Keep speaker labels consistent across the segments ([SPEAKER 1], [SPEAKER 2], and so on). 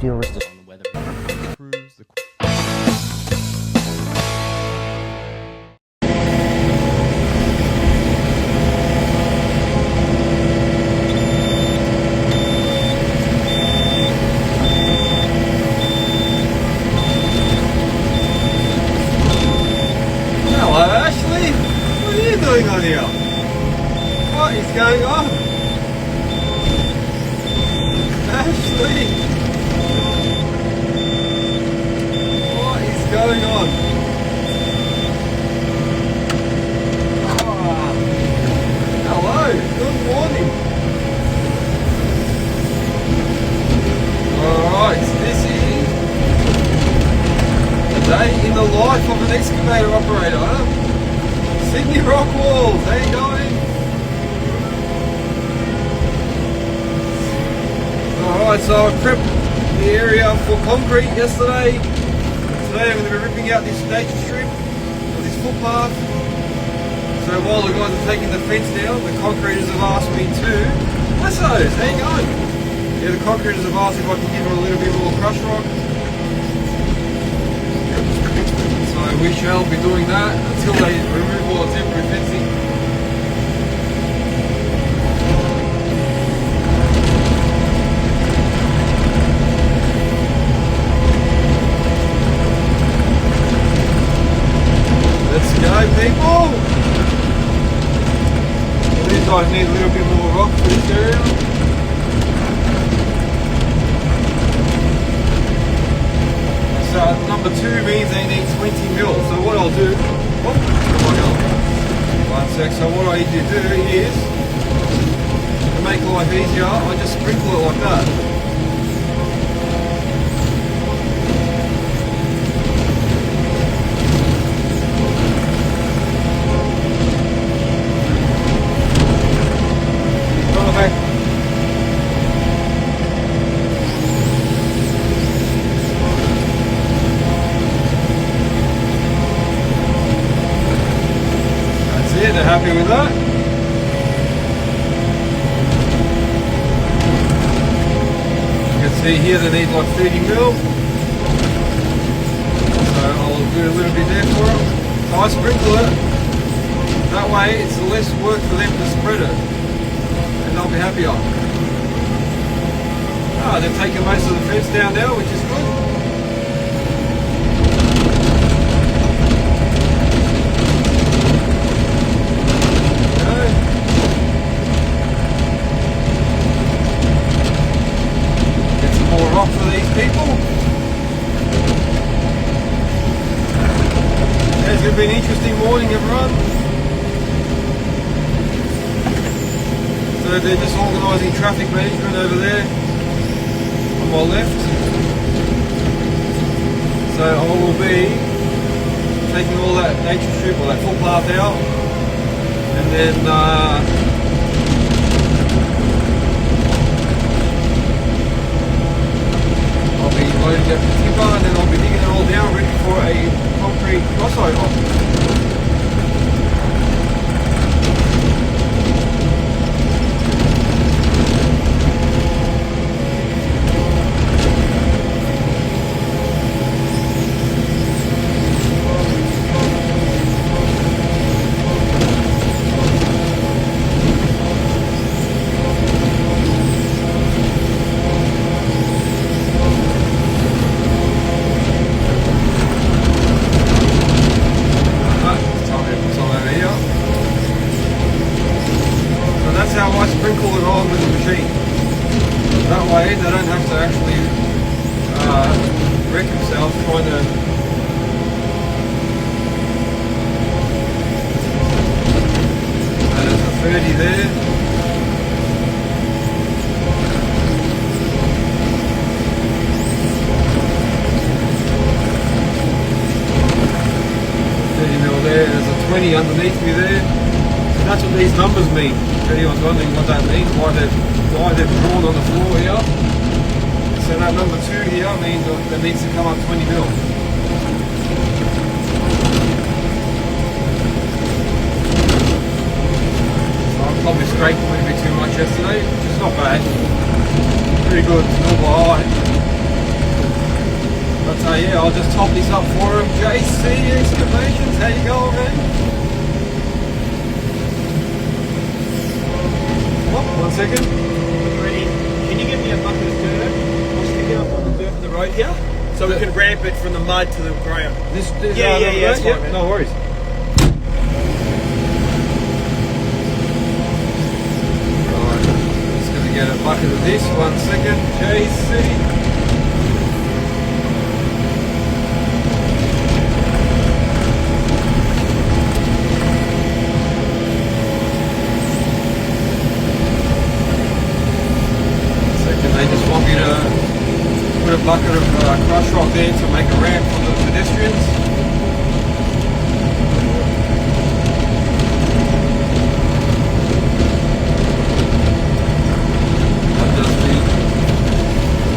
[SPEAKER 1] Viewers
[SPEAKER 2] on the weather improves the
[SPEAKER 3] Hello Ashley, what are you doing on here? What is going on? Ashley, what is going on? Oh, hello, good morning. Alright, this is a day in the life of an excavator operator, huh? Sydney Rock Walls, how you going? Alright, so I prepped the area for concrete yesterday. Today I'm going to be ripping out this nature strip, or this footpath. So while the guys are taking the fence down, the concreters have asked me to... Lessos, how you going? Yeah, the concreters have asked if I can give her a little bit more crush rock. So we shall be doing that until they remove all the temporary fencing. Let's go, people! Well, these guys need a little bit more rock for this area. So number 2 means they need 20 mil. So what I'll do, one sec. So what I need to do is, to make life easier, I just sprinkle it like that. Okay. They're happy with that. You can see here they need like 30 mil. So I'll do a little bit there for them. So I sprinkle it. That way it's less work for them to spread it. And they'll be happier. They've taken most of the fence down now, which is good. For these people. It's going to be an interesting morning, everyone. So they're just organising traffic management over there on my left. So I will be taking all that nature strip or that footpath out, and then loading up the timber, and then I'll be digging it all down ready for a concrete crossover. Sprinkle it on with the machine. That way they don't have to actually wreck themselves trying to... There's a 30 there. There's a 20 underneath me there. So that's what these numbers mean. If anyone's wondering what that means, why they've drawn on the floor here. So that number 2 here means that needs to come up 20 mil. So I'm probably scraped a little bit too much yesterday, which is not bad. Pretty good, normal height. So yeah, I'll just top this up for him. JC Excavations, how you going, man? Oh, 1 second.
[SPEAKER 1] Ready? Can you give me a bucket of dirt? I'll stick it up on the dirt of the road here, so we can ramp it from the mud to the ground.
[SPEAKER 3] This
[SPEAKER 1] Yeah, that's fine, man.
[SPEAKER 3] no worries. Right, just gonna get a bucket of this. 1 second, JC. They just want me to put a bucket of crushed rock there to make a ramp for the pedestrians. I'll just need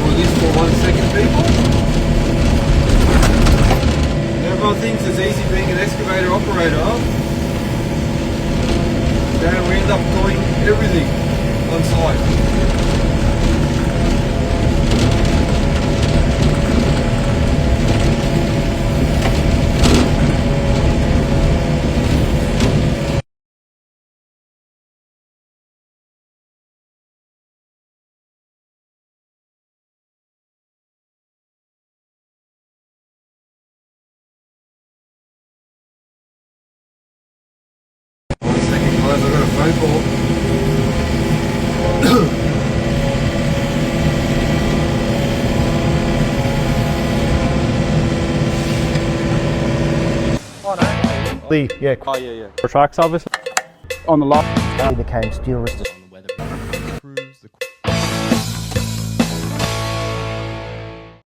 [SPEAKER 3] all this for 1 second, people. Everyone thinks it's easy being an excavator operator. Then we end up doing everything on site. Guys, I got a phone call.
[SPEAKER 4] Yeah,
[SPEAKER 1] Oh yeah.
[SPEAKER 4] for tracks obviously. On the lot.
[SPEAKER 5] He became steel resistant.